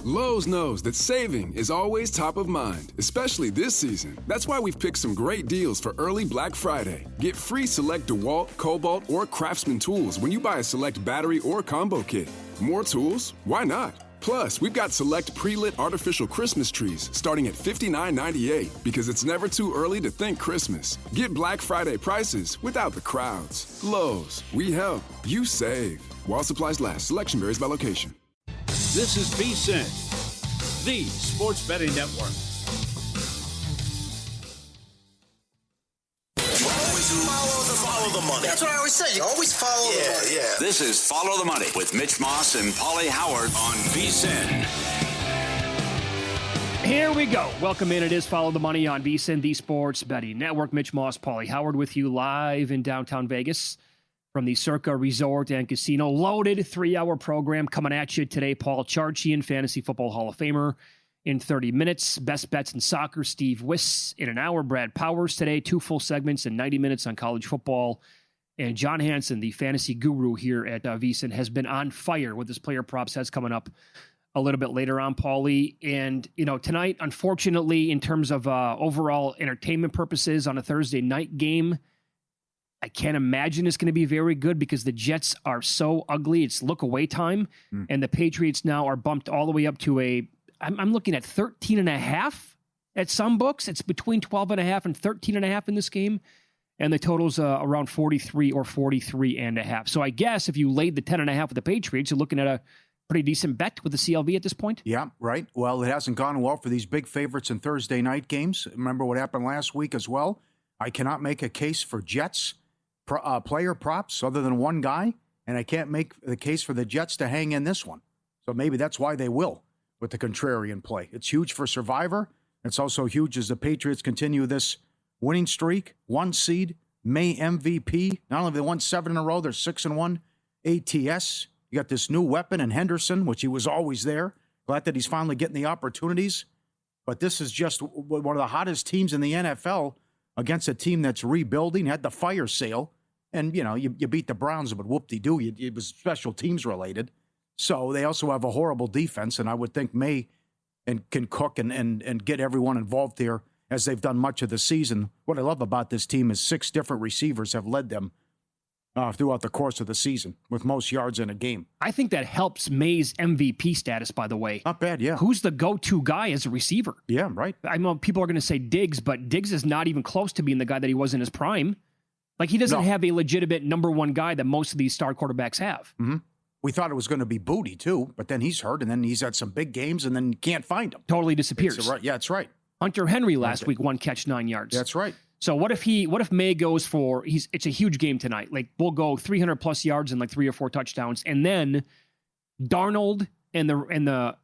Lowe's knows that saving is always top of mind, especially this season. That's why we've picked some great deals for early Black Friday. Get free select DeWalt, Cobalt, or Craftsman tools when you buy a select battery or combo kit. More tools? Why not? Plus, we've got select pre-lit artificial Christmas trees starting at $59.98 because it's never too early to think Christmas. Get Black Friday prices without the crowds. Lowe's, we help, you save. While supplies last, selection varies by location. This is VSiN, the Sports Betting Network. Follow the money. That's what I always say. You always follow the money. Yeah. This is Follow the Money with Mitch Moss and Pauly Howard on VSiN. Here we go. Welcome in. It is Follow the Money on VSiN, the Sports Betting Network. Mitch Moss, Pauly Howard with you live in downtown Vegas from the Circa Resort and Casino. Loaded 3-hour program coming at you today. Paul Charchian, Fantasy Football Hall of Famer, in 30 minutes. Best bets in soccer, Steve Wiss in an hour. Brad Powers today, 2 full segments and 90 minutes on college football. And John Hansen, the fantasy guru here at VSiN, has been on fire with his player prop sets coming up a little bit later on, Pauly. And, you know, tonight, unfortunately, in terms of overall entertainment purposes on a Thursday night game, I can't imagine it's going to be very good because the Jets are so ugly. It's look away time. And the Patriots now are bumped all the way up to I'm looking at 13.5 at some books. It's between 12.5 and 13.5 in this game. And the total's around 43 or 43.5. So I guess if you laid the 10.5 with the Patriots, you're looking at a pretty decent bet with the CLV at this point. Yeah, right. Well, it hasn't gone well for these big favorites in Thursday night games. Remember what happened last week as well? I cannot make a case for Jets player props other than one guy, and I can't make the case for the Jets to hang in this one. So maybe that's why they will with the contrarian play. It's huge for Survivor. It's also huge as the Patriots continue this winning streak. 1 seed, May MVP. Not only have they won 7 in a row, they're 6-1 ATS. You got this new weapon in Henderson, which he was always there. Glad that he's finally getting the opportunities. But this is just one of the hottest teams in the NFL against a team that's rebuilding, had the fire sale. And, you know, you beat the Browns, but whoop-de-doo, it was special teams related. So they also have a horrible defense, and I would think May can cook and get everyone involved there as they've done much of the season. What I love about this team is 6 different receivers have led them throughout the course of the season with most yards in a game. I think that helps May's MVP status, by the way. Not bad, yeah. Who's the go-to guy as a receiver? Yeah, right. I know people are going to say Diggs, but Diggs is not even close to being the guy that he was in his prime. Like, he doesn't have a legitimate number one guy that most of these star quarterbacks have. Mm-hmm. We thought it was going to be Booty, too, but then he's hurt, and then he's had some big games, and then you can't find him. Totally disappears. Yeah, that's right. Hunter Henry last week, 1 catch, 9 yards. That's right. So what if May goes for, it's a huge game tonight. Like, we'll go 300 plus yards and like 3 or 4 touchdowns. And then Darnold and the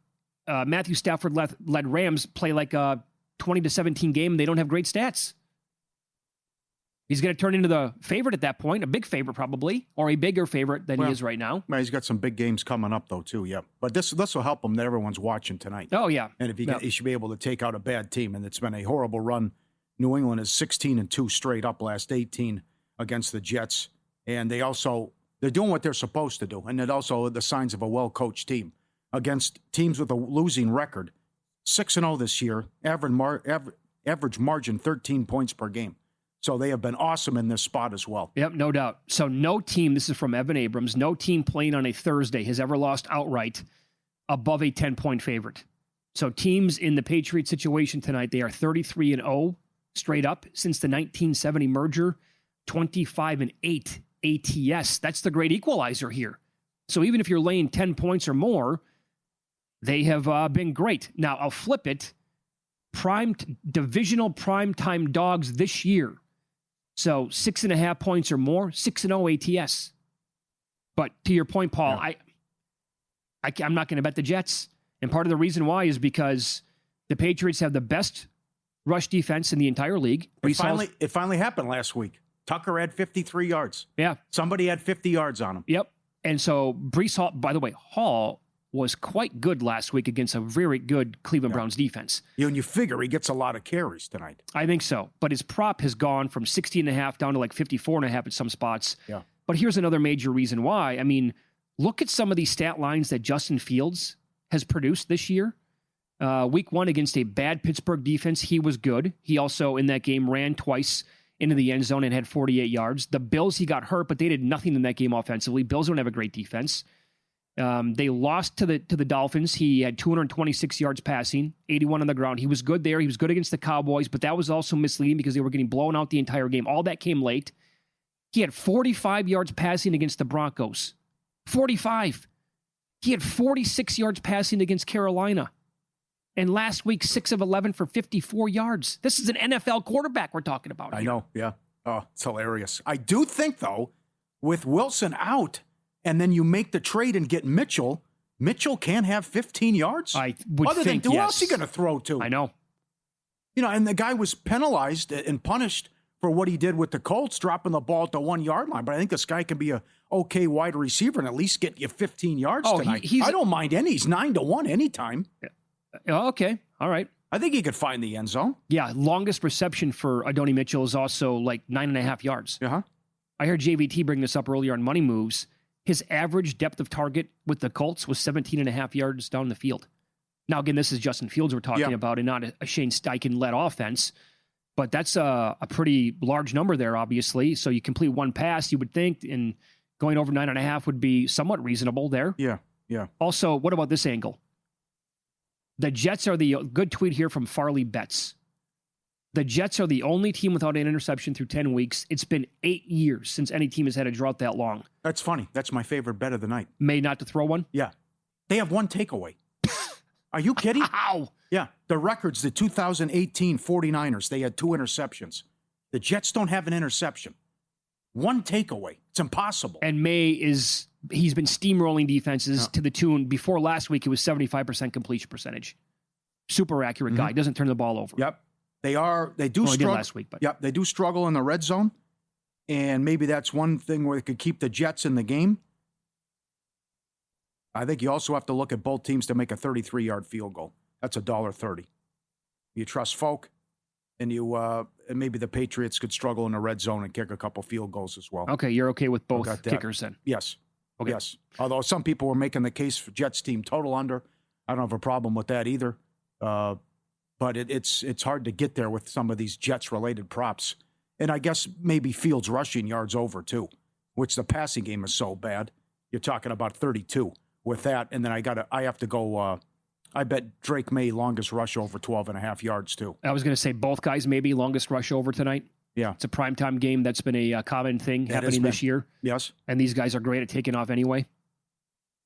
Matthew Stafford led Rams play like a 20-17 game. They don't have great stats. He's going to turn into the favorite at that point, a big favorite probably, or a bigger favorite than he is right now. Well, he's got some big games coming up, though, too, yeah. But this will help him that everyone's watching tonight. Oh, yeah. And if he should be able to take out a bad team, and it's been a horrible run. New England is 16-2 straight up last 18 against the Jets. And they're doing what they're supposed to do. And it also the signs of a well-coached team against teams with a losing record. 6-0 this year, average margin 13 points per game. So they have been awesome in this spot as well. Yep, no doubt. So no team, this is from Evan Abrams, no team playing on a Thursday has ever lost outright above a 10-point favorite. So teams in the Patriots situation tonight, they are 33-0 straight up since the 1970 merger, 25-8 ATS. That's the great equalizer here. So even if you're laying 10 points or more, they have been great. Now, I'll flip it. Divisional primetime dogs this year. So 6.5 points or more, 6-0 ATS. But to your point, Paul, yeah. I'm not going to bet the Jets. And part of the reason why is because the Patriots have the best rush defense in the entire league. It finally happened last week. Tucker had 53 yards. Yeah. Somebody had 50 yards on him. Yep. And so Breece Hall, by the way, Hall was quite good last week against a very good Cleveland Browns defense. And you figure he gets a lot of carries tonight. I think so. But his prop has gone from 60.5 down to like 54.5 at some spots. Yeah. But here's another major reason why. I mean, look at some of these stat lines that Justin Fields has produced this year. Week 1 against a bad Pittsburgh defense, he was good. He also, in that game, ran twice into the end zone and had 48 yards. The Bills, he got hurt, but they did nothing in that game offensively. Bills don't have a great defense. They lost to the Dolphins. He had 226 yards passing, 81 on the ground. He was good there. He was good against the Cowboys, but that was also misleading because they were getting blown out the entire game. All that came late. He had 45 yards passing against the Broncos. 45. He had 46 yards passing against Carolina. And last week, 6 of 11 for 54 yards. This is an NFL quarterback we're talking about here. I know, yeah. Oh, it's hilarious. I do think, though, with Wilson out, and then you make the trade and get Mitchell, Mitchell can have 15 yards? I would Other think, than, who yes. else are you going to throw to? I know. You know, and the guy was penalized and punished for what he did with the Colts, dropping the ball at the 1 yard line. But I think this guy can be a okay wide receiver and at least get you 15 yards tonight. I don't mind any. He's 9-1 anytime. Oh, okay. All right. I think he could find the end zone. Yeah. Longest reception for Adonai Mitchell is also like 9.5 yards. Uh-huh. I heard JVT bring this up earlier on Money Moves. His average depth of target with the Colts was 17.5 yards down the field. Now, again, this is Justin Fields we're talking about and not a Shane Steichen-led offense. But that's a pretty large number there, obviously. So you complete one pass, you would think, and going over 9.5 would be somewhat reasonable there. Yeah, yeah. Also, what about this angle? The Jets are the good tweet here from Farley Betts. The Jets are the only team without an interception through 10 weeks. It's been 8 years since any team has had a drought that long. That's funny. That's my favorite bet of the night. May not to throw one? Yeah. They have one takeaway. Are you kidding? Ow! Yeah. The records, the 2018 49ers, they had 2 interceptions. The Jets don't have an interception. One takeaway. It's impossible. And he's been steamrolling defenses to the tune. Before last week, it was 75% completion percentage. Super accurate guy. Doesn't turn the ball over. Yep. They do struggle last week, but yep, they do struggle in the red zone. And maybe that's one thing where they could keep the Jets in the game. I think you also have to look at both teams to make a 33-yard field goal. That's $1.30. You trust Folk, and and maybe the Patriots could struggle in the red zone and kick a couple field goals as well. Okay, you're okay with both kickers then? Yes. Okay. Yes. Although some people were making the case for Jets team total under. I don't have a problem with that either. But it's hard to get there with some of these Jets-related props. And I guess maybe Fields rushing yards over, too, which the passing game is so bad. You're talking about 32 with that. And then I have to go, I bet Drake May longest rush over 12.5 yards, too. I was going to say both guys maybe longest rush over tonight. Yeah. It's a primetime game. That's been a common thing happening this year. Yes. And these guys are great at taking off anyway.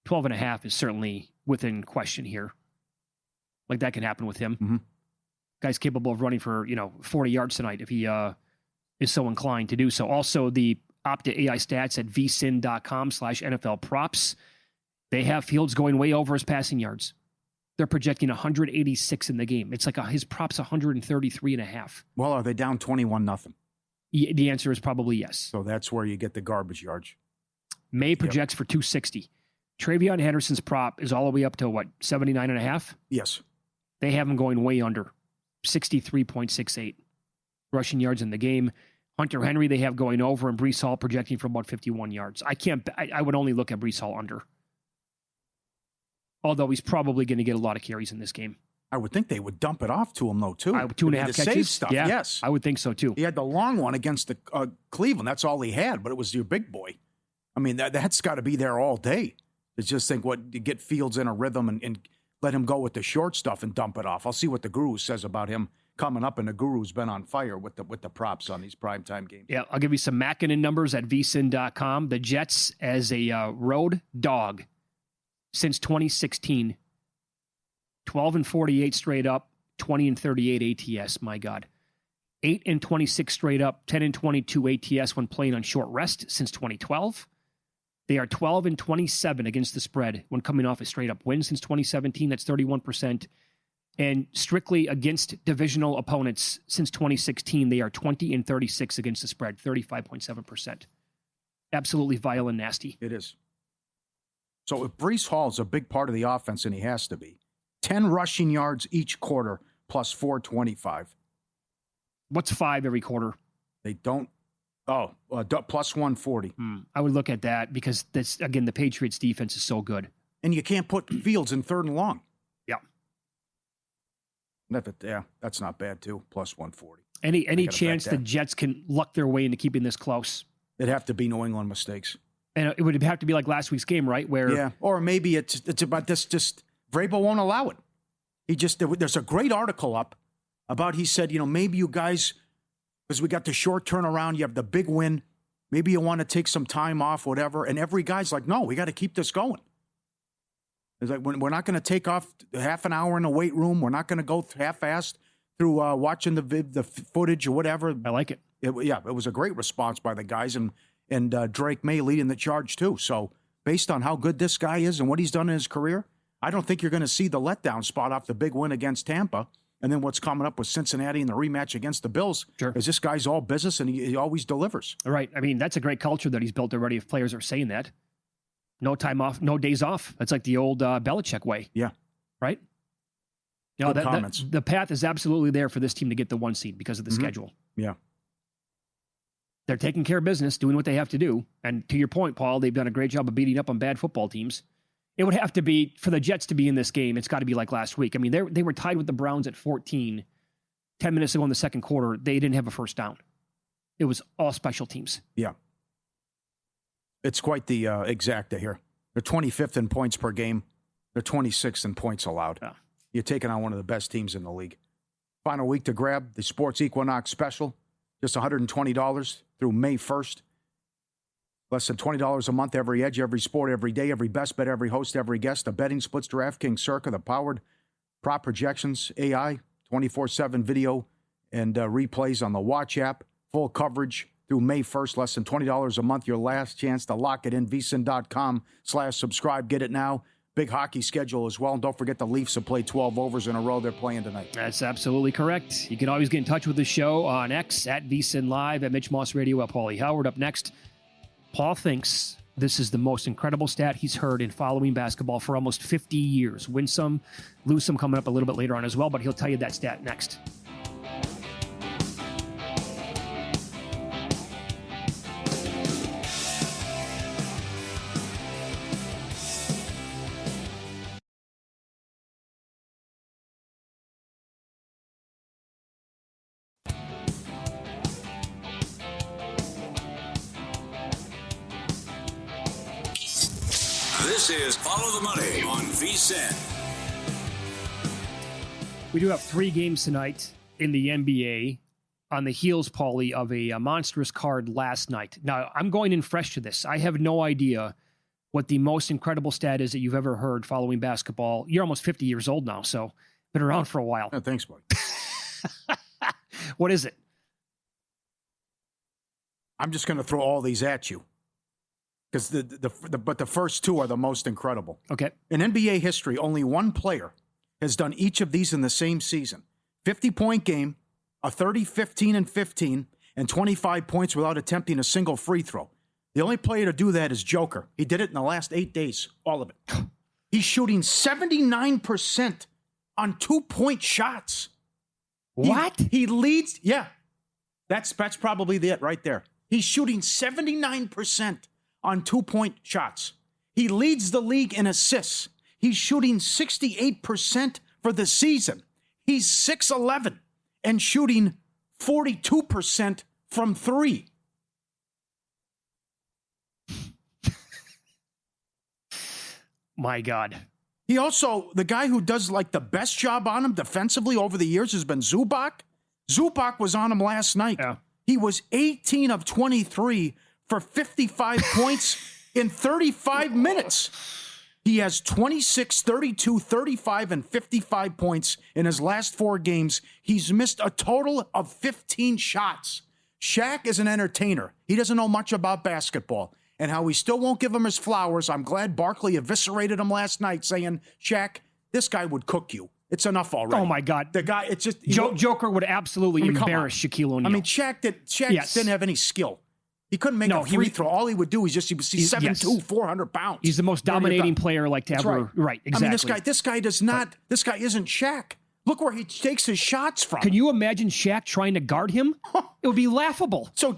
12.5 is certainly within question here. Like that can happen with him. Mm-hmm. Guy's capable of running for, 40 yards tonight if he is so inclined to do so. Also, the Opta AI stats at vsin.com/NFL props. They have Fields going way over his passing yards. They're projecting 186 in the game. It's like his props 133.5. Well, are they down 21-0? The answer is probably yes. So that's where you get the garbage yards. May projects for 260. Travion Henderson's prop is all the way up to 79.5? Yes. They have him going way under 63.68 rushing yards in the game. Hunter Henry they have going over, and Breece Hall projecting for about 51 yards. I would only look at Breece Hall under. Although he's probably going to get a lot of carries in this game. I would think they would dump it off to him, though, too. 2.5 catches? Save stuff. Yeah, yes. I would think so, too. He had the long one against the Cleveland. That's all he had, but it was your big boy. I mean, that's got to be there all day. It's just think to get Fields in a rhythm and let him go with the short stuff and dump it off. I'll see what the Guru says about him coming up, and the Guru's been on fire with the props on these primetime games. Yeah, I'll give you some Mackinnon numbers at vsin.com. The Jets as a road dog since 2016. 12-48 straight up, 20-38 ATS, my God. 8-26 straight up, 10-22 ATS when playing on short rest since 2012. They are 12-27 against the spread when coming off a straight up win since 2017. That's 31%. And strictly against divisional opponents since 2016, they are 20-36 against the spread, 35.7%. Absolutely vile and nasty. It is. So if Breece Hall is a big part of the offense, and he has to be, 10 rushing yards each quarter plus 425. What's 5 every quarter? They don't. Plus 140. I would look at that because that's, again, the Patriots defense is so good. and you can't put Fields in 3rd and long. Yeah. That's not bad, too. Plus 140. Any chance the Jets can luck their way into keeping this close? It'd have to be New England mistakes. And it would have to be like last week's game, right? Where or maybe it's about this. Just Vrabel won't allow it. There's a great article up about. He said, maybe you guys, because we got the short turnaround, you have the big win. Maybe you want to take some time off, whatever. And every guy's like, no, we got to keep this going. It's like we're not going to take off half an hour in the weight room. We're not going to go half-assed through watching the footage or whatever. I like it. It was a great response by the guys, and Drake May leading the charge too. So based on how good this guy is and what he's done in his career, I don't think you're going to see the letdown spot off the big win against Tampa. And then what's coming up with Cincinnati and the rematch against the Bills. Sure. Is this guy's all business, and he always delivers. Right. I mean, that's a great culture that he's built already if players are saying that. No time off, no days off. That's like the old Belichick way. Yeah. Right? The path is absolutely there for this team to get the 1 seed because of the schedule. Yeah. They're taking care of business, doing what they have to do. And to your point, Paul, they've done a great job of beating up on bad football teams. It would have to be, for the Jets to be in this game, it's got to be like last week. I mean, they were tied with the Browns at 14. 10 minutes ago in the second quarter, they didn't have a first down. It was all special teams. Yeah. It's quite the exacta here. They're 25th in points per game. They're 26th in points allowed. Yeah. You're taking on one of the best teams in the league. Final week to grab the Sports Equinox special. Just $120 through May 1st. Less than $20 a month, every edge, every sport, every day, every best bet, every host, every guest. The betting splits, DraftKings, Circa, the powered prop projections, AI, 24/7 video and replays on the Watch app. Full coverage through May 1st, less than $20 a month. Your last chance to lock it in. VSiN.com/subscribe. Get it now. Big hockey schedule as well. And don't forget the Leafs have played 12 overs in a row. They're playing tonight. That's absolutely correct. You can always get in touch with the show on X, at VSiN Live, at Mitch Moss Radio, at Pauly Howard. Up next, Paul thinks this is the most incredible stat he's heard in following basketball for almost 50 years. Win some, lose some, coming up a little bit later on as well, but he'll tell you that stat next. This is Follow the Money on VSiN. We do have 3 games tonight in the NBA on the heels, Pauly, of a monstrous card last night. Now, I'm going in fresh to this. I have no idea what the most incredible stat is that you've ever heard following basketball. You're almost 50 years old now, so been around for a while. Oh, thanks, buddy. What is it? I'm just going to throw all these at you. Because the first 2 are the most incredible. Okay. In NBA history, only one player has done each of these in the same season. 50-point game, a 30, 15, and 15, and 25 points without attempting a single free throw. The only player to do that is Joker. He did it in the last 8 days, all of it. He's shooting 79% on 2-point shots. What? He leads, yeah. That's probably it right there. He's shooting 79% on 2-point shots. He leads the league in assists. He's shooting 68% for the season. He's 6'11" and shooting 42% from 3. My God. He also, the guy who does like the best job on him defensively over the years has been Zubac. Zubac was on him last night. Yeah. He was 18 of 23 for 55 points in 35 minutes. He has 26, 32, 35, and 55 points in his last 4 games. He's missed a total of 15 shots. Shaq is an entertainer. He doesn't know much about basketball. And how we still won't give him his flowers. I'm glad Barkley eviscerated him last night saying, Shaq, this guy would cook you. It's enough already. Oh, my God. The guy, it's just... Joker would absolutely embarrass Shaquille O'Neal. I mean, Shaq didn't have any skill. He couldn't make a free throw. All he would do is he's 7'2", 400 pounds. He's the most dominating player to ever. Right, exactly. I mean, this guy does not. This guy isn't Shaq. Look where he takes his shots from. Can you imagine Shaq trying to guard him? It would be laughable. So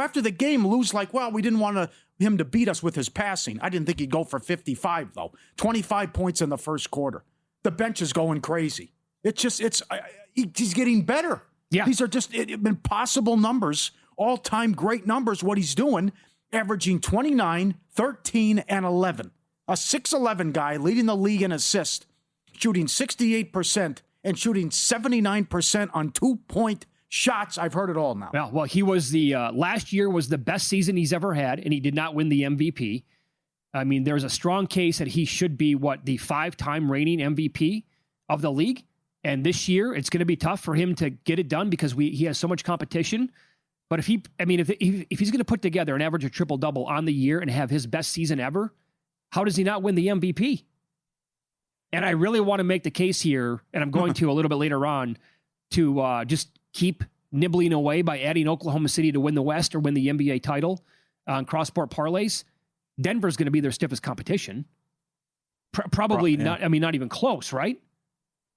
after the game, Lou's like, well, we didn't want to him to beat us with his passing. I didn't think he'd go for 55, though. 25 points in the first quarter. The bench is going crazy. He's getting better. Yeah. These are just impossible numbers, all-time great numbers, what he's doing, averaging 29, 13, and 11. A 6'11 guy leading the league in assists, shooting 68% and shooting 79% on two-point shots. I've heard it all now. Well, he was last year was the best season he's ever had, and he did not win the MVP. I mean, there's a strong case that he should be, the 5-time reigning MVP of the league. And this year, it's going to be tough for him to get it done because he has so much competition. But if he's going to put together an average of triple-double on the year and have his best season ever, how does he not win the MVP? And I really want to make the case here, and I'm going to a little bit later on, to just keep nibbling away by adding Oklahoma City to win the West or win the NBA title on cross-sport parlays. Denver's going to be their stiffest competition. Probably not. I mean, not even close, right?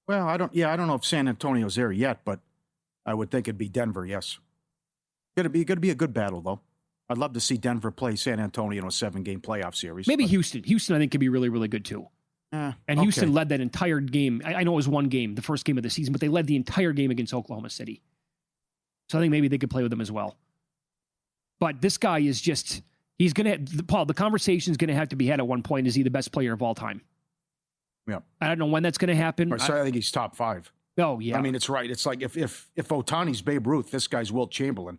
Well, I don't know if San Antonio's there yet, but I would think it'd be Denver. Yes, going to be a good battle though. I'd love to see Denver play San Antonio in a 7-game playoff series. Maybe Houston. Houston, I think, could be really, really good too. And Houston led that entire game. I know it was one game, the first game of the season, but they led the entire game against Oklahoma City. So I think maybe they could play with them as well. But this guy is just, he's going to, Paul, the conversation is going to have to be had at one point. Is he the best player of all time? Yeah. I don't know when that's going to happen. I think he's top 5. Oh, yeah. I mean, it's right. It's like if Ohtani's Babe Ruth, this guy's Wilt Chamberlain,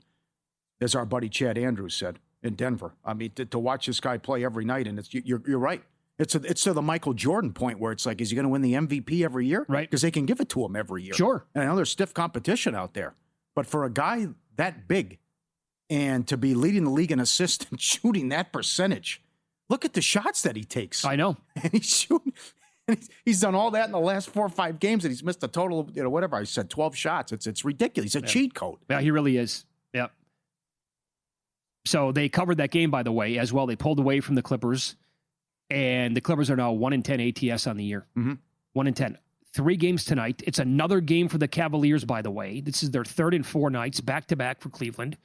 as our buddy Chad Andrews said in Denver. I mean, to watch this guy play every night, and you're right. It's to the Michael Jordan point where it's like, is he going to win the MVP every year? Right. Because they can give it to him every year. Sure. And I know there's stiff competition out there. But for a guy that big and to be leading the league in assists and shooting that percentage, look at the shots that he takes. I know. And he's shooting. He's done all that in the last 4 or 5 games, and he's missed a total of, whatever I said, 12 shots. It's ridiculous. He's a cheat code. Yeah, he really is. Yeah. So they covered that game, by the way, as well. They pulled away from the Clippers, and the Clippers are now 1-10 ATS on the year. 1-10. 3 games tonight. It's another game for the Cavaliers, by the way. This is their 3rd and 4 nights, back-to-back for Cleveland.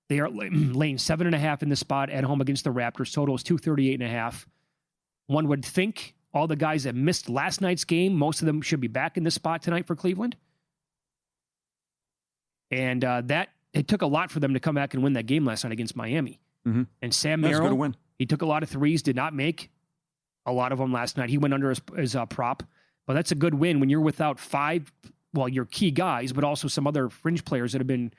They are laying 7.5 in the spot at home against the Raptors. Total is 238.5. One would think all the guys that missed last night's game, most of them should be back in this spot tonight for Cleveland. And that it took a lot for them to come back and win that game last night against Miami. And Sam Merrill, he took a lot of threes, did not make a lot of them last night. He went under his prop. But that's a good win when you're without 5, your key guys, but also some other fringe players that have been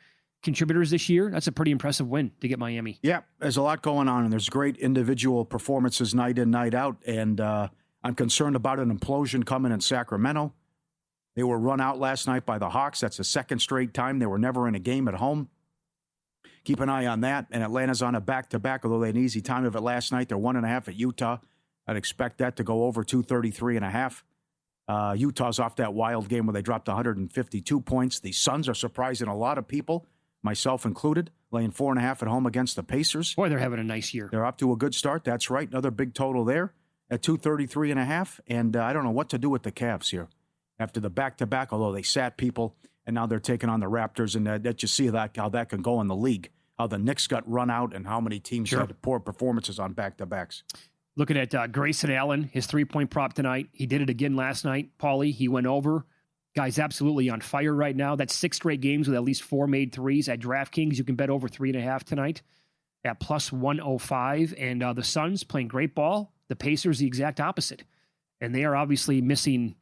contributors this year. That's a pretty impressive win to get Miami. Yeah, there's a lot going on, and there's great individual performances night in, night out. And I'm concerned about an implosion coming in Sacramento. They were run out last night by the Hawks. That's the 2nd straight time. They were never in a game at home. Keep an eye on that. And Atlanta's on a back-to-back, although they had an easy time of it last night. They're 1.5 at Utah. I'd expect that to go over 233.5. Utah's off that wild game where they dropped 152 points. The Suns are surprising a lot of people, myself included, laying 4.5 at home against the Pacers. Boy, they're having a nice year. They're up to a good start. That's right. Another big total there at 233.5. And I don't know what to do with the Cavs here after the back-to-back, although they sat people, and now they're taking on the Raptors. And that you see how that can go in the league, how the Knicks got run out and how many teams had poor performances on back-to-backs. Looking at Grayson Allen, his 3-point prop tonight. He did it again last night. Pauly, he went over. Guy's absolutely on fire right now. That's 6 straight games with at least 4 made threes. At DraftKings, you can bet over 3.5 tonight at plus 105. And the Suns playing great ball. The Pacers, the exact opposite. And they are obviously missing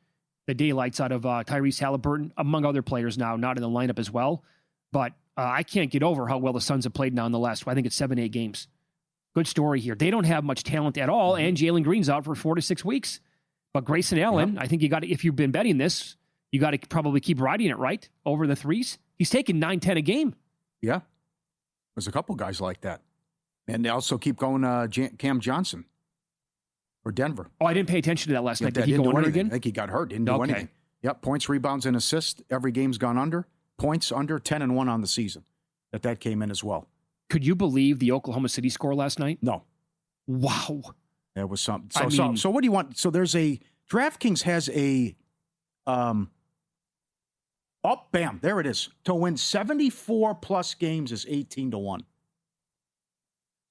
the daylights out of Tyrese Halliburton, among other players now, not in the lineup as well. But I can't get over how well the Suns have played now in the last, I think it's 7-8 games. Good story here. They don't have much talent at all, and Jalen Green's out for 4 to 6 weeks. But Grayson Allen, I think you got to, if you've been betting this, you got to probably keep riding it, right? Over the threes. He's taking 9-10 a game. Yeah. There's a couple guys like that. And they also keep going Cam Johnson for Denver. Oh, I didn't pay attention to that last night. Did he go under anything. again? I think he got hurt. Didn't do anything. Yep. Points, rebounds, and assists. Every game's gone under. Points under 10-1 on the season. That came in as well. Could you believe the Oklahoma City score last night? No. Wow. There was something. So what do you want? So there's DraftKings has bam, there it is. To win 74 plus games is 18-1.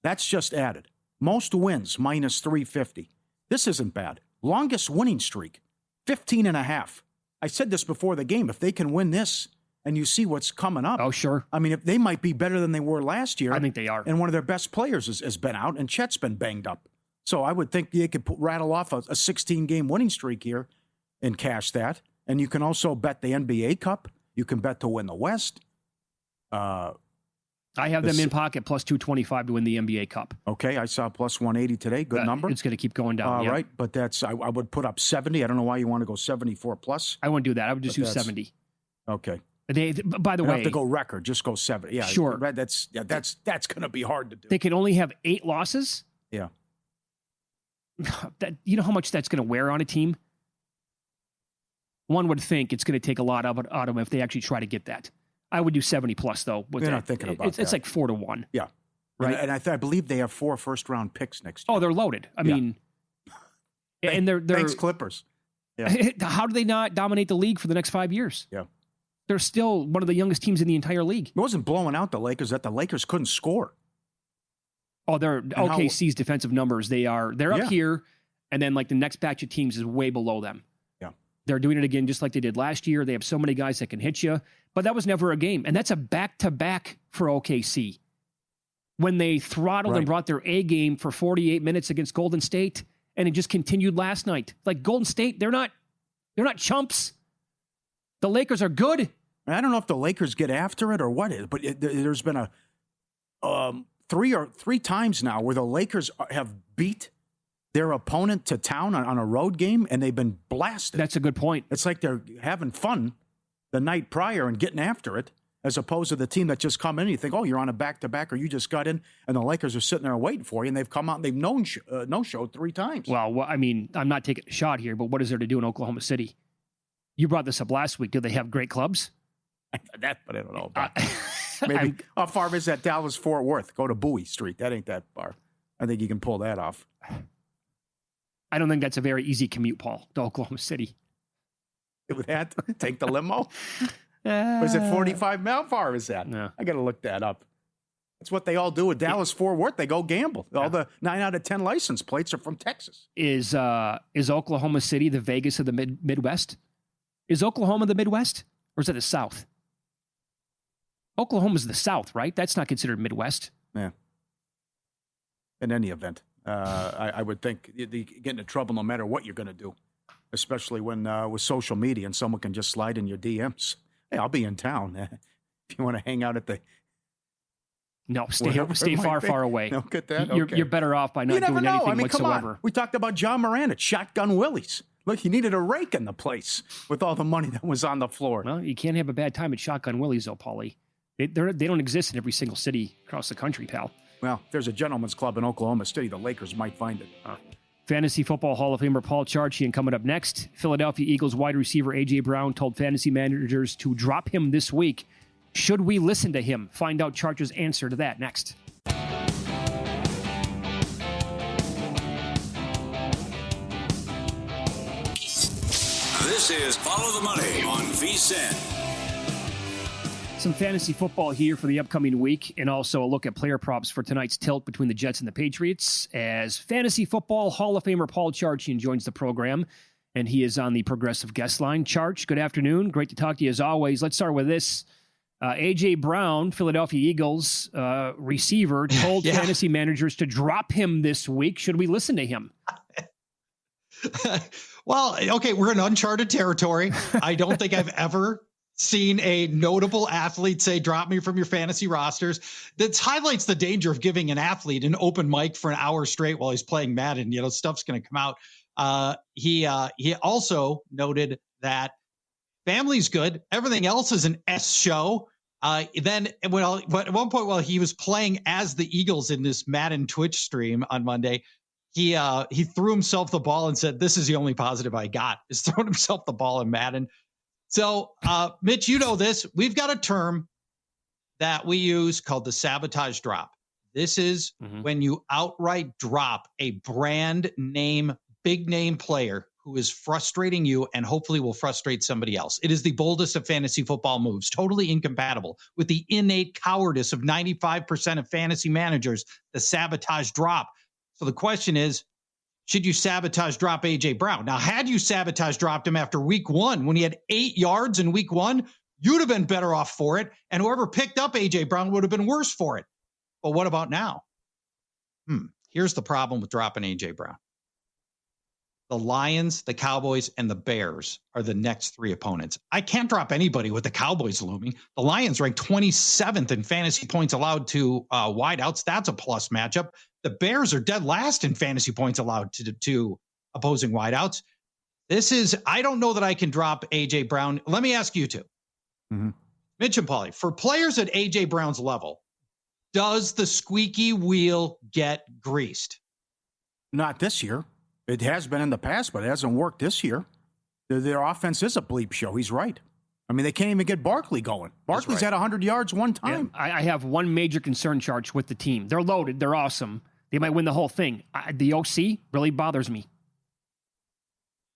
That's just added. Most wins, minus 350. This isn't bad. Longest winning streak, 15.5. I said this before the game. If they can win this and you see what's coming up. Oh, sure. I mean, if they might be better than they were last year. I think they are. And one of their best players has been out, and Chet's been banged up. So I would think they could rattle off a 16-game winning streak here and cash that. And you can also bet the NBA Cup. You can bet to win the West. I have them in pocket plus 225 to win the NBA Cup. Okay, I saw plus 180 today. Good number. It's going to keep going down. Yeah. Right, but I would put up 70. I don't know why you want to go 74 plus. I wouldn't do that. I would just do 70. Okay. By the way, have to go record. Just go 70. Yeah, sure. That's going to be hard to do. They can only have 8 losses. Yeah. You know how much that's going to wear on a team? One would think it's going to take a lot out of them if they actually try to get that. I would do 70 plus, though. They're not thinking about that. It's like 4-1. Yeah. Right. And I believe they have 4 first-round picks next year. Oh, they're loaded. I mean, and they're thanks, Clippers. Yeah. How do they not dominate the league for the next 5 years? Yeah. They're still one of the youngest teams in the entire league. It wasn't blowing out the Lakers that the Lakers couldn't score. Oh, they're OKC's defensive numbers. They're up here, and then like the next batch of teams is way below them. Yeah. They're doing it again just like they did last year. They have so many guys that can hit you, but that was never a game. And that's a back-to-back for OKC. When they throttled and brought their A game for 48 minutes against Golden State, and it just continued last night. Like Golden State, they're not chumps. The Lakers are good. I don't know if the Lakers get after it or what is, but there's been a three times now where the Lakers have beat their opponent to town on a road game, and they've been blasted. That's a good point. It's like they're having fun the night prior and getting after it, as opposed to the team that just come in and you think, oh, you're on a back-to-back or you just got in, and the Lakers are sitting there waiting for you, and they've come out and they've no-showed 3 times. Well, I mean, I'm not taking a shot here, but what is there to do in Oklahoma City? You brought this up last week. Do they have great clubs? But I don't know about maybe. How far is that Dallas-Fort Worth? Go to Bowie Street. That ain't that far. I think you can pull that off. I don't think that's a very easy commute, Paul, to Oklahoma City. With that, take the limo? Was it 45 miles? How far is that? No. I got to look that up. That's what they all do at Dallas-Fort Worth. They go gamble. All the 9 out of 10 license plates are from Texas. Is Oklahoma City the Vegas of the Midwest? Is Oklahoma the Midwest, or is it the South? Oklahoma's the South, right? That's not considered Midwest. Yeah. In any event, I would think you get into trouble no matter what you're going to do, especially when with social media and someone can just slide in your DMs. Hey, I'll be in town. If you want to hang out at the... No, stay far away. Look at that. You're better off by not doing anything whatsoever. Come on. We talked about John Moran at Shotgun Willie's. Look, he needed a rake in the place with all the money that was on the floor. Well, you can't have a bad time at Shotgun Willie's, though, Pauly. They don't exist in every single city across the country, pal. Well, if there's a gentleman's club in Oklahoma City, the Lakers might find it. Fantasy Football Hall of Famer Paul Charchian coming up next. Philadelphia Eagles wide receiver A.J. Brown told fantasy managers to drop him this week. Should we listen to him? Find out Charchian's answer to that next. This is Follow the Money on VSiN. Some fantasy football here for the upcoming week, and also a look at player props for tonight's tilt between the Jets and the Patriots, as Fantasy Football Hall of Famer Paul Charchian joins the program, and he is on the progressive guest line. Charch, good afternoon. Great to talk to you as always. Let's start with this. A.J. Brown, Philadelphia Eagles receiver, told fantasy managers to drop him this week. Should we listen to him? Well, okay, we're in uncharted territory. I don't think I've ever seen a notable athlete say, drop me from your fantasy rosters. That highlights the danger of giving an athlete an open mic for an hour straight while he's playing Madden. You know, stuff's going to come out. He also noted that family's good. Everything else is an S show. Then at one point while he was playing as the Eagles in this Madden Twitch stream on Monday, he threw himself the ball and said, this is the only positive I got, is throwing himself the ball in Madden. So, Mitch, you know this. We've got a term that we use called the sabotage drop. This is when you outright drop a brand name, big name player who is frustrating you and hopefully will frustrate somebody else. It is the boldest of fantasy football moves, totally incompatible with the innate cowardice of 95% of fantasy managers, the sabotage drop. So the question is, should you sabotage drop A.J. Brown? Now, had you sabotage dropped him after week 1, when he had 8 yards in week 1, you'd have been better off for it. And whoever picked up A.J. Brown would have been worse for it. But what about now? Here's the problem with dropping A.J. Brown. The Lions, the Cowboys, and the Bears are the next 3 opponents. I can't drop anybody with the Cowboys looming. The Lions ranked 27th in fantasy points allowed to wideouts. That's a plus matchup. The Bears are dead last in fantasy points allowed to opposing wideouts. I don't know that I can drop A.J. Brown. Let me ask you two. Mitch and Pauly, for players at A.J. Brown's level, does the squeaky wheel get greased? Not this year. It has been in the past, but it hasn't worked this year. Their offense is a bleep show. He's right. I mean, they can't even get Barkley going. Barkley's had 100 yards one time. Yeah, I have one major concern, Charge, with the team. They're loaded. They're awesome. They might win the whole thing. The OC really bothers me.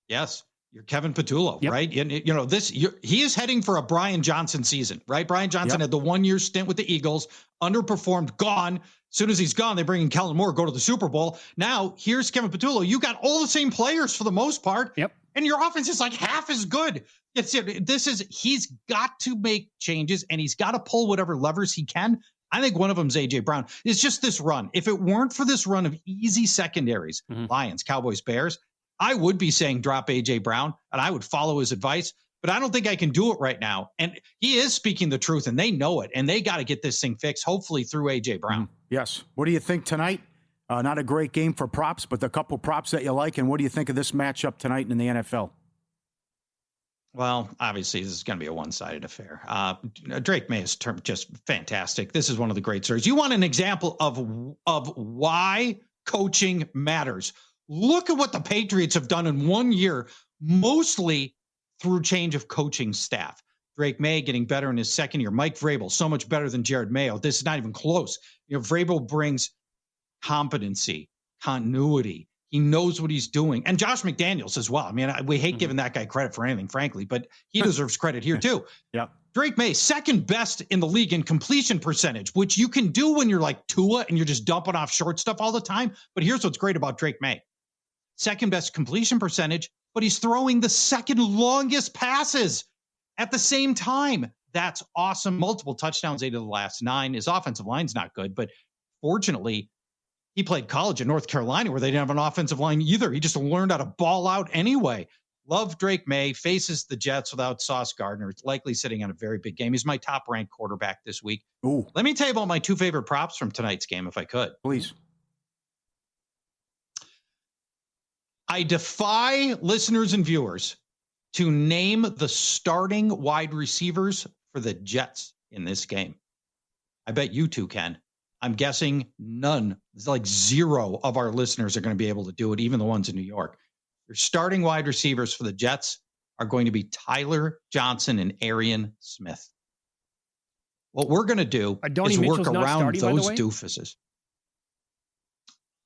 Yes. You're Kevin Patullo, right? And he is heading for a Brian Johnson season, right? Brian Johnson had the 1-year stint with the Eagles, underperformed, gone. As soon as he's gone, they bring in Kellen Moore, go to the Super Bowl. Now, here's Kevin Patullo. You got all the same players for the most part. And your offense is like half as good. He's got to make changes, and he's got to pull whatever levers he can. I think one of them is A.J. Brown. It's just this run. If it weren't for this run of easy secondaries, Lions, Cowboys, Bears, I would be saying drop A.J. Brown, and I would follow his advice, but I don't think I can do it right now. And he is speaking the truth, and they know it, and they got to get this thing fixed, hopefully through A.J. Brown. Yes. What do you think tonight? Not a great game for props, but the couple props that you like, and what do you think of this matchup tonight in the NFL? Well, obviously, this is going to be a one-sided affair. Drake May is just fantastic. This is one of the great stories. You want an example of why coaching matters. Look at what the Patriots have done in 1 year, mostly through change of coaching staff. Drake May getting better in his second year. Mike Vrabel, so much better than Jared Mayo. This is not even close. Vrabel brings competency, continuity. He knows what he's doing. And Josh McDaniels as well. I mean, we hate giving that guy credit for anything, frankly, but he deserves credit here too. Drake May, second best in the league in completion percentage, which you can do when you're like Tua and you're just dumping off short stuff all the time. But here's what's great about Drake May. Second best completion percentage, but he's throwing the second longest passes at the same time. That's awesome. Multiple touchdowns, 8 of the last 9. His offensive line's not good, but fortunately, he played college in North Carolina where they didn't have an offensive line either. He just learned how to ball out anyway. Love Drake May. Faces the Jets without Sauce Gardner. It's likely sitting on a very big game. He's my top-ranked quarterback this week. Ooh. Let me tell you about my 2 favorite props from tonight's game, if I could. Please. I defy listeners and viewers to name the starting wide receivers for the Jets in this game. I bet you two can. I'm guessing none. It's like 0 of our listeners are going to be able to do it, even the ones in New York. Your starting wide receivers for the Jets are going to be Tyler Johnson and Arian Smith. What we're going to do is work around those doofuses.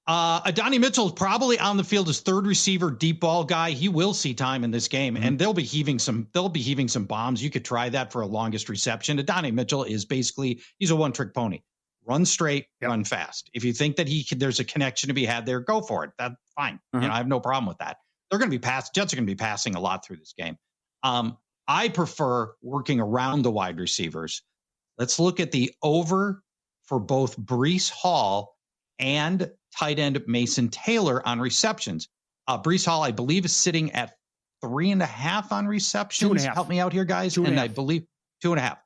Adonai Mitchell is probably on the field as third receiver, deep ball guy. He will see time in this game, and they'll be heaving some bombs. You could try that for a longest reception. Adonai Mitchell is basically, he's a one-trick pony. Run straight, run fast. If you think that there's a connection to be had there, go for it. That's fine. I have no problem with that. They're going to be Jets are going to be passing a lot through this game. I prefer working around the wide receivers. Let's look at the over for both Breece Hall and tight end Mason Taylor on receptions. Breece Hall, I believe, is sitting at 3.5 on receptions. 2.5. Help me out here, guys. And I believe 2.5.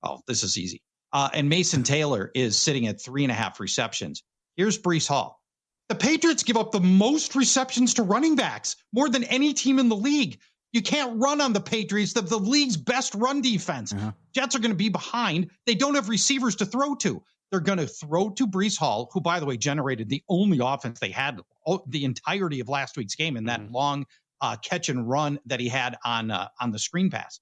Oh, this is easy. And Mason Taylor is sitting at 3.5 receptions. Here's Breece Hall. The Patriots give up the most receptions to running backs, more than any team in the league. You can't run on the Patriots, the league's best run defense. Jets are going to be behind. They don't have receivers to throw to. They're going to throw to Breece Hall, who, by the way, generated the only offense they had the entirety of last week's game in that long catch and run that he had on the screen pass.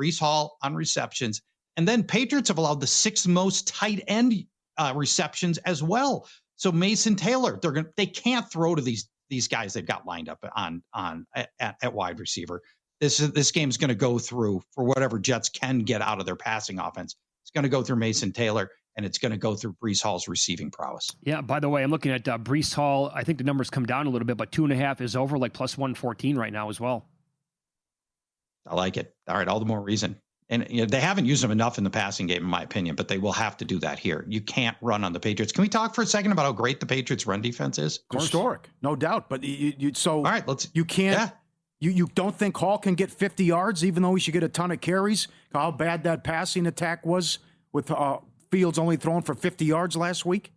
Breece Hall on receptions. And then Patriots have allowed the 6th most tight end receptions as well. So Mason Taylor, they can't throw to these guys they've got lined up at wide receiver. This game's going to go through for whatever Jets can get out of their passing offense. It's going to go through Mason Taylor. and it's going to go through Breece Hall's receiving prowess. Yeah, by the way, I'm looking at Breece Hall. I think the numbers come down a little bit, but 2.5 is over, like plus 114 right now as well. I like it. All right, all the more reason. And they haven't used him enough in the passing game, in my opinion, but they will have to do that here. You can't run on the Patriots. Can we talk for a second about how great the Patriots' run defense is? Historic, no doubt. But all right, you can't. Yeah. You don't think Hall can get 50 yards, even though he should get a ton of carries? How bad that passing attack was with Fields only throwing for 50 yards last week?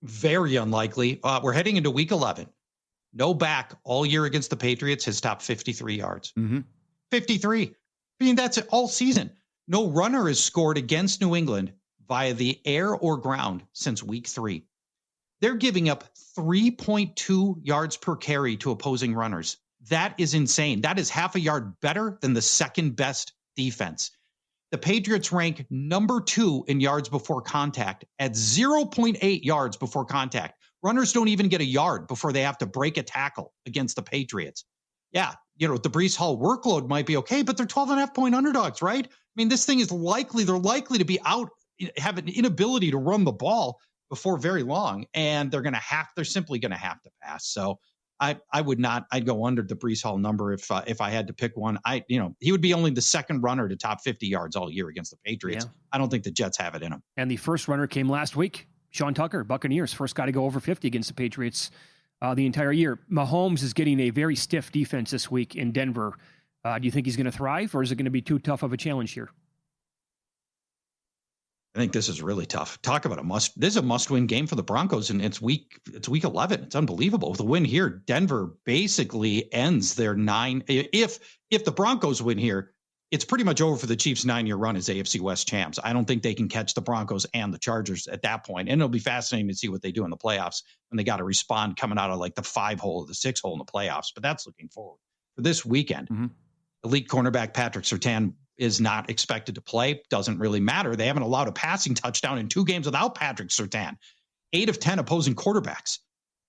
Very unlikely. We're heading into week 11. No back all year against the Patriots has topped 53 yards. 53. I mean, that's it all season. No runner has scored against New England via the air or ground since week 3. They're giving up 3.2 yards per carry to opposing runners. That is insane. That is half a yard better than the second best defense. The Patriots rank number 2 in yards before contact at 0.8 yards before contact. Runners don't even get a yard before they have to break a tackle against the Patriots. Yeah, the Breece Hall workload might be okay, but they're 12.5-point underdogs, right? I mean, this thing is they're likely to be out, have an inability to run the ball before very long, and they're simply going to have to pass. So I'd go under the Breece Hall number if I had to pick one. He would be only the second runner to top 50 yards all year against the Patriots. Yeah. I don't think the Jets have it in them. And the first runner came last week. Sean Tucker, Buccaneers, first guy to go over 50 against the Patriots the entire year. Mahomes is getting a very stiff defense this week in Denver. Do you think he's going to thrive, or is it going to be too tough of a challenge here? I think this is really tough. Talk about this is a must-win game for the Broncos, and it's week 11. It's unbelievable. With a win here, Denver basically ends their 9. If the Broncos win here, it's pretty much over for the Chiefs' 9-year run as AFC West champs. I don't think they can catch the Broncos and the Chargers at that point. And it'll be fascinating to see what they do in the playoffs when they got to respond coming out of like the 5 hole or the 6 hole in the playoffs. But that's looking forward. For this weekend, elite cornerback Patrick Surtain is not expected to play. Doesn't really matter. They haven't allowed a passing touchdown in 2 games without Patrick Surtain. 8 of 10 opposing quarterbacks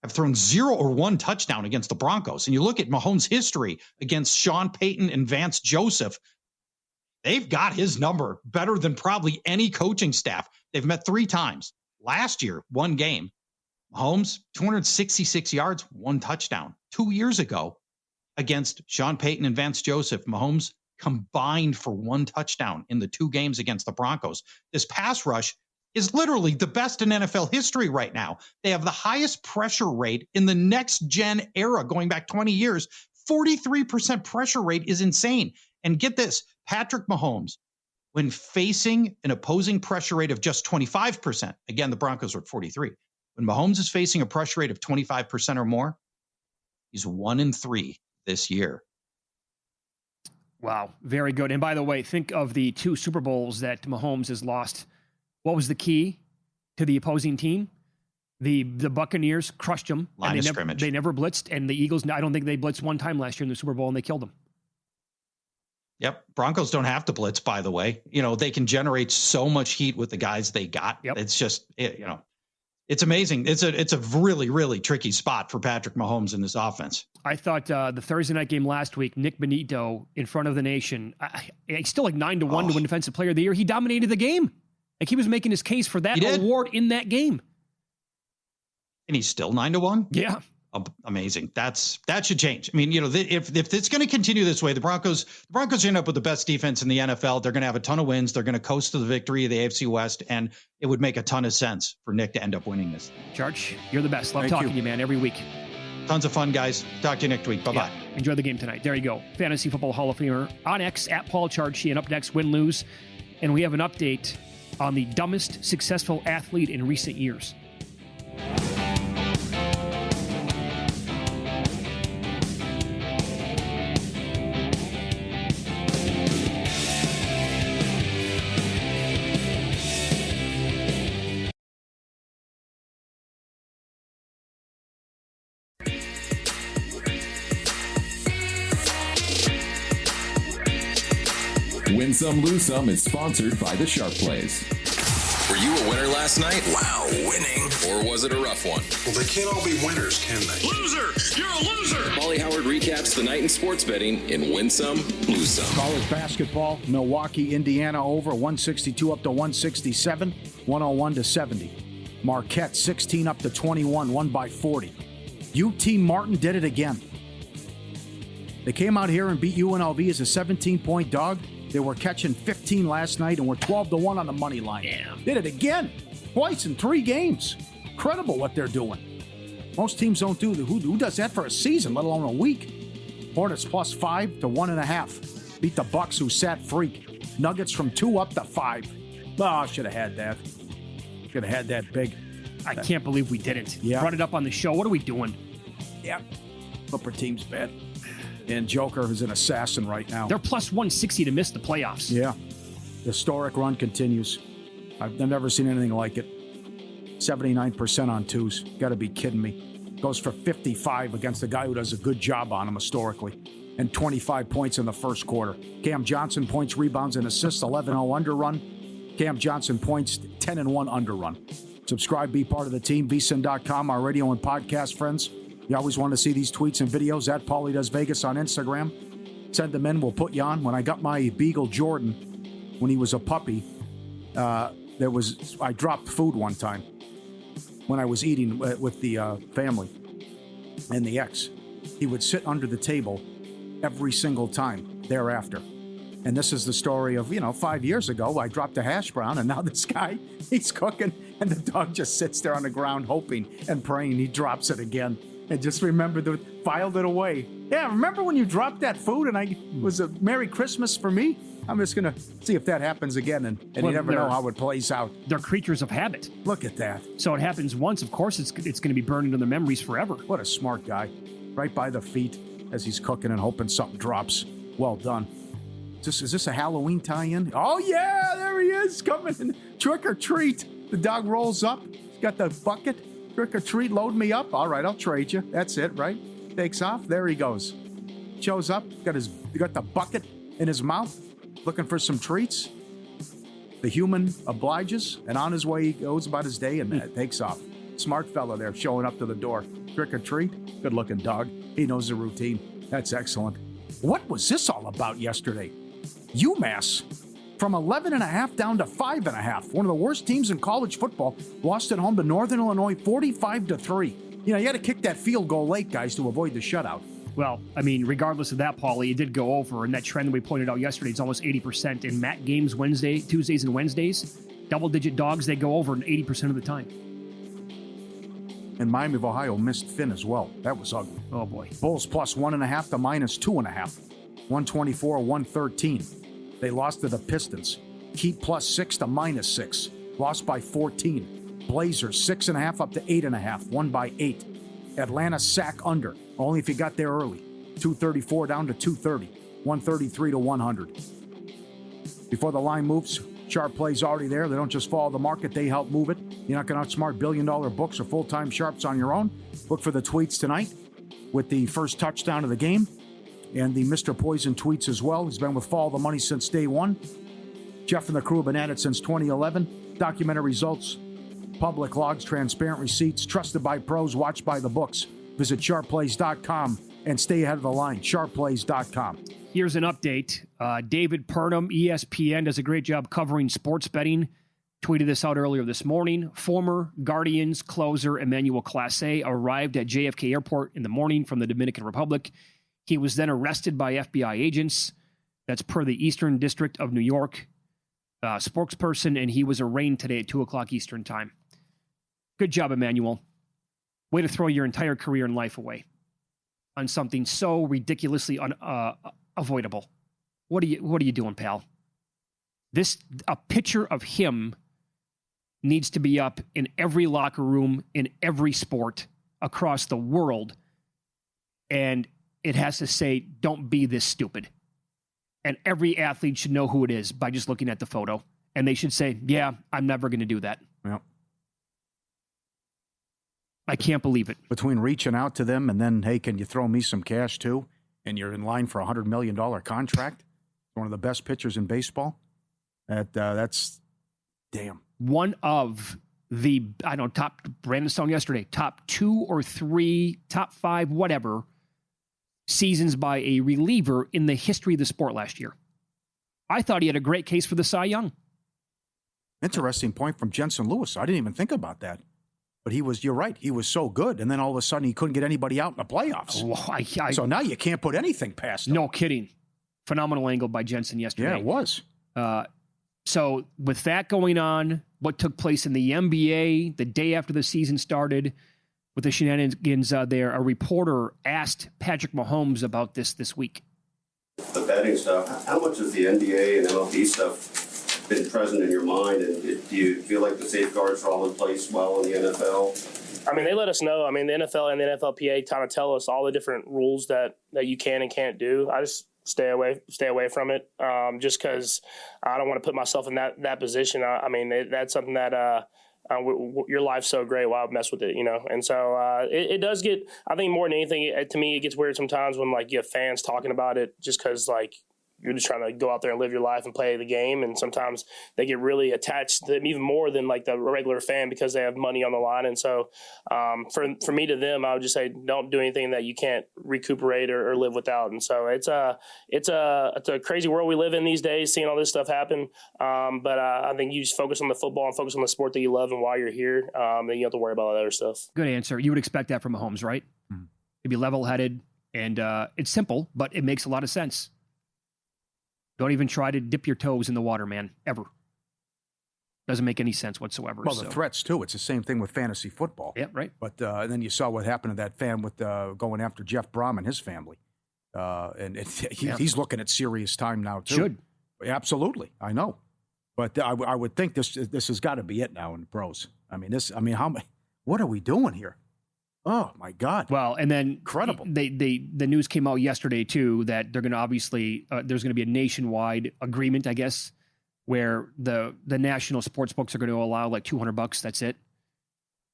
have thrown 0 or 1 touchdown against the Broncos. And you look at Mahomes' history against Sean Payton and Vance Joseph, they've got his number better than probably any coaching staff. They've met 3 times. Last year, 1 game. Mahomes, 266 yards, 1 touchdown. 2 years ago, against Sean Payton and Vance Joseph, Mahomes combined for 1 touchdown in the 2 games against the Broncos. This pass rush is literally the best in NFL history right now. They have the highest pressure rate in the next gen era going back 20 years. 43% pressure rate is insane. And get this, Patrick Mahomes, when facing an opposing pressure rate of just 25%, again, the Broncos are at 43. When Mahomes is facing a pressure rate of 25% or more, he's 1-3 this year. Wow, very good. And by the way, think of the 2 Super Bowls that Mahomes has lost. What was the key to the opposing team? The Buccaneers crushed them. Line of scrimmage. They never blitzed, and the Eagles, I don't think they blitzed 1 time last year in the Super Bowl, and they killed them. Yep. Broncos don't have to blitz, by the way. They can generate so much heat with the guys they got. Yep. It's just, it's amazing. It's a really, really tricky spot for Patrick Mahomes in this offense. I thought the Thursday night game last week, Nick Benito in front of the nation, he's still like 9-1 to win Defensive Player of the Year. He dominated the game. Like he was making his case for that award in that game. And he's still 9-1? Yeah. Amazing. That should change. I mean, if it's going to continue this way, the Broncos end up with the best defense in the NFL. They're going to have a ton of wins. They're going to coast to the victory of the AFC West, and it would make a ton of sense for Nick to end up winning this. Charch, you're the best. Love talking to you, man, every week. Tons of fun, guys. Talk to you next week. Bye-bye. Yeah, enjoy the game tonight. There you go. Fantasy Football Hall of Famer on X at Paul Charchian. Up next, win, lose. And we have an update on the dumbest successful athlete in recent years. Win Some, Lose Some is sponsored by the Sharp Plays. Were you a winner last night? Wow, winning. Or was it a rough one? Well, they can't all be winners, can they? Loser! You're a loser! Pauly Howard recaps the night in sports betting in Win Some, Lose Some. College basketball, Milwaukee, Indiana over 162 up to 167, 101 to 70. Marquette 16 up to 21, won by 40. UT Martin did it again. They came out here and beat UNLV as a 17-point dog. They were catching 15 last night and were 12-1 on the money line. Damn. Did it again, twice in 3 games. Incredible what they're doing. Most teams don't do that. Who does that for a season, let alone a week? Hornets plus 5 to 1.5. Beat the Bucks, who sat freak. Nuggets from 2 up to 5. Oh, should have had that. Should have had that big. I can't believe we didn't. Yeah. Brought it up on the show. What are we doing? Yeah. Upper team's bad. And Joker is an assassin right now. They're plus 160 to miss the playoffs. Yeah. The historic run continues. I've never seen anything like it. 79% on twos. Got to be kidding me. Goes for 55 against a guy who does a good job on him historically. And 25 points in the first quarter. Cam Johnson points, rebounds, and assists. 11-0 under run. Cam Johnson points, 10-1 under run. Subscribe, be part of the team. vsin.com, our radio and podcast friends. You always want to see these tweets and videos at Pauly Does Vegas on Instagram. Send them in. We'll put you on. When I got my Beagle Jordan, when he was a puppy, I dropped food one time when I was eating with the family and the ex. He would sit under the table every single time thereafter. And this is the story of, 5 years ago, I dropped a hash brown, and now this guy, he's cooking, and the dog just sits there on the ground hoping and praying he drops it again. And just remember, filed it away. Yeah, remember when you dropped that food and it was a Merry Christmas for me? I'm just going to see if that happens again, and you never know how it plays out. They're creatures of habit. Look at that. So it happens once, of course, it's going to be burned into their memories forever. What a smart guy. Right by the feet as he's cooking and hoping something drops. Well done. Is this a Halloween tie-in? Oh, yeah, there he is, coming in. Trick or treat. The dog rolls up. He's got the bucket. Trick or treat, load me up. All right, I'll trade you. That's it, right? Takes off. There he goes. Shows up. Got the bucket in his mouth, looking for some treats. The human obliges, and on his way he goes about his day and takes off. Smart fella there, showing up to the door. Trick or treat. Good-looking dog. He knows the routine. That's excellent. What was this all about yesterday? UMass from 11.5 down to 5.5. One of the worst teams in college football lost at home to Northern Illinois 45-3. You had to kick that field goal late, guys, to avoid the shutout. Well, I mean, regardless of that, Pauly, it did go over, and that trend that we pointed out yesterday is almost 80% in MAC games Tuesdays and Wednesdays. Double-digit dogs, they go over 80% of the time. And Miami of Ohio missed Finn as well. That was ugly. Oh, boy. Bulls plus 1.5 to minus 2.5. 124-113. They lost to the Pistons. Heat plus 6 to minus 6. Lost by 14. Blazers 6.5 up to 8.5. Won by 8. Atlanta sack under. Only if you got there early. 234 down to 230. 133 to 100. Before the line moves, Sharp Play's already there. They don't just follow the market, they help move it. You're not going to outsmart billion-dollar books or full-time sharps on your own. Look for the tweets tonight with the first touchdown of the game. And the Mr. Poison tweets as well. He's been with Follow the Money since day one. Jeff and the crew have been at it since 2011. Documented results, public logs, transparent receipts, trusted by pros, watched by the books. Visit sharpplays.com and stay ahead of the line. Sharpplays.com. Here's an update. David Purnham, ESPN, does a great job covering sports betting. Tweeted this out earlier this morning. Former Guardians closer Emmanuel Clase arrived at JFK Airport in the morning from the Dominican Republic. He was then arrested by FBI agents. That's per the Eastern District of New York spokesperson, and he was arraigned today at 2 o'clock Eastern time. Good job, Emmanuel. Way to throw your entire career and life away on something so ridiculously unavoidable. What are you doing, pal? A picture of him needs to be up in every locker room, in every sport across the world, and it has to say, don't be this stupid. And every athlete should know who it is by just looking at the photo. And they should say, yeah, I'm never going to do that. Yeah. I can't believe it. Between reaching out to them and then, hey, can you throw me some cash too? And you're in line for a $100 million contract. One of the best pitchers in baseball. That's Damn. One of the, I don't know, top, Brandon Stone yesterday, top 2 or 3, top 5, whatever, seasons by a reliever in the history of the sport last year. I thought he had a great case for the Cy Young. Interesting point from Jensen Lewis. I didn't even think about that. But you're right, he was so good, and then all of a sudden he couldn't get anybody out in the playoffs. Oh, so now you can't put anything past him. No kidding. Phenomenal angle by Jensen yesterday. Yeah, it was. So with that going on, what took place in the NBA the day after the season started, with the shenanigans there, a reporter asked Patrick Mahomes about this week. The betting stuff, how much has the NBA and MLB stuff been present in your mind, and do you feel like the safeguards are all in place well in the NFL? I mean, they let us know. I mean, the NFL and the NFLPA kind of tell us all the different rules that you can and can't do. I just stay away from it, just because I don't want to put myself in that position. I mean, that's something that your life's so great. Why mess with it, you know? And so it does get. I think more than anything, to me, it gets weird sometimes when like you have fans talking about it, just because like you're just trying to go out there and live your life and play the game. And sometimes they get really attached to them even more than like the regular fan because they have money on the line. And so for me to them, I would just say, don't do anything that you can't recuperate or live without. And so it's a crazy world we live in these days, seeing all this stuff happen. But I think you just focus on the football and focus on the sport that you love. And while you're here, then you don't have to worry about all that other stuff. Good answer. You would expect that from Mahomes, right? Mm-hmm. To be level-headed, and it's simple, but it makes a lot of sense. Don't even try to dip your toes in the water, man, ever. Doesn't make any sense whatsoever. Well, the threats, too. It's the same thing with fantasy football. Yeah, right. But and then you saw what happened to that fan with going after Jeff Brom and his family. And he's looking at serious time now, too. Should. Absolutely. I know. But I would think this has got to be it now in the pros. What are we doing here? Oh, my God. Well, and then incredible. The news came out yesterday, too, that they're going to obviously there's going to be a nationwide agreement, I guess, where the national sports books are going to allow like $200. That's it.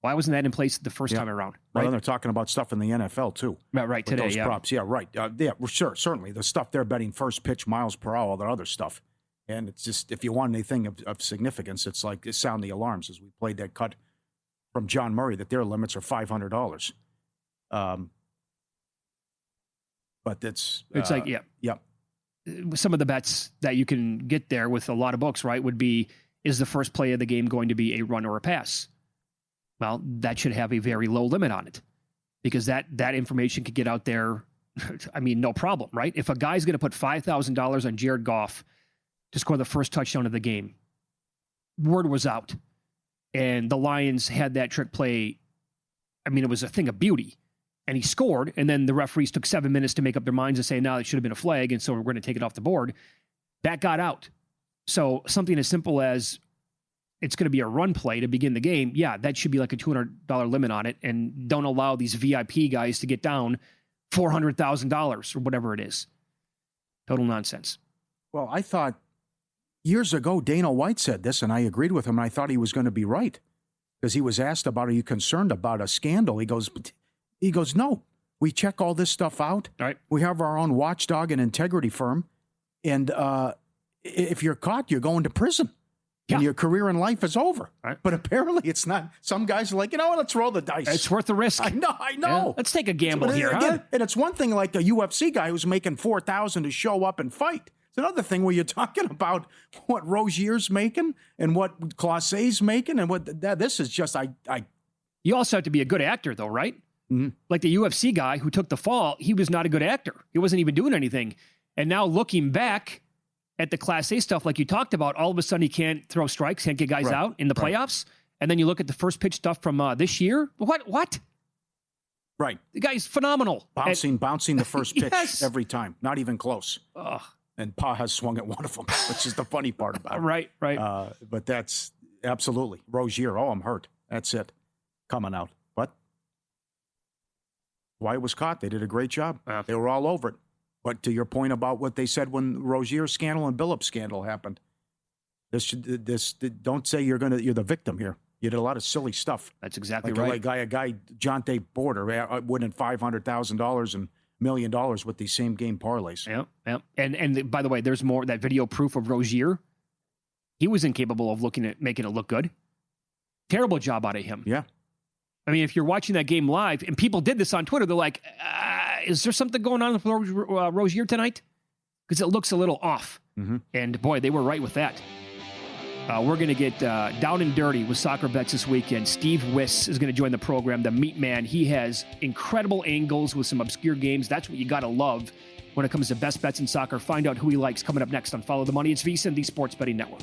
Why wasn't that in place the first time around? Right. Well, they're talking about stuff in the NFL, too. Right, today, those props. Yeah, right. Sure, certainly. The stuff they're betting first pitch, miles per hour, all that other stuff. And it's just, if you want anything of significance, it's like sound the alarms as we played that cut from John Murray that their limits are $500. But it's like, some of the bets that you can get there with a lot of books, right, would be, is the first play of the game going to be a run or a pass? Well, that should have a very low limit on it, because that information could get out there. I mean, no problem, right? If a guy's going to put $5,000 on Jared Goff to score the first touchdown of the game, word was out. And the Lions had that trick play. I mean, it was a thing of beauty. And he scored, and then the referees took 7 minutes to make up their minds and say, no, it should have been a flag, and so we're going to take it off the board. That got out. So something as simple as it's going to be a run play to begin the game, that should be like a $200 limit on it, and don't allow these VIP guys to get down $400,000 or whatever it is. Total nonsense. Well, I thought years ago, Dana White said this, and I agreed with him, and I thought he was going to be right. Because he was asked about, are you concerned about a scandal? He goes, no. We check all this stuff out. Right. We have our own watchdog and integrity firm. And if you're caught, you're going to prison. Yeah. And your career in life is over. Right. But apparently it's not. Some guys are like, let's roll the dice. It's worth the risk. I know. Yeah. Let's take a gamble here, again, huh? And it's one thing like a UFC guy who's making $4,000 to show up and fight. It's another thing where you're talking about what Rozier's making and what Clause's making and what this is just, You also have to be a good actor, though, right? Mm-hmm. Like the UFC guy who took the fall, he was not a good actor. He wasn't even doing anything. And now looking back at the Class A stuff, like you talked about, all of a sudden he can't throw strikes, can't get guys out in the playoffs. And then you look at the first pitch stuff from this year. What? Right. The guy's phenomenal. Bouncing the first pitch Yes. every time. Not even close. Ugh. And Pa has swung at one of them, which is the funny part about it. Right. But that's absolutely. Rozier, I'm hurt. That's it. Coming out. But White was caught. They did a great job. They were all over it. But to your point about what they said when Rozier scandal and Billups scandal happened, don't say you're the victim here. You did a lot of silly stuff. That's exactly right. Like a guy, Jonte Porter, winning $500,000 and $1 million with these same game parlays. Yeah. And by the way, there's more, that video proof of Rozier. he was incapable of making it look good. Terrible job out of him. Yeah. I mean, if you're watching that game live, and people did this on Twitter, they're like, is there something going on with Rozier tonight? Because it looks a little off. Mm-hmm. And boy, they were right with that. We're going to get down and dirty with soccer bets this weekend. Steve Wiss is going to join the program, the meat man. He has incredible angles with some obscure games. That's what you got to love when it comes to best bets in soccer. Find out who he likes coming up next on Follow the Money. It's VSiN, the Sports Betting Network.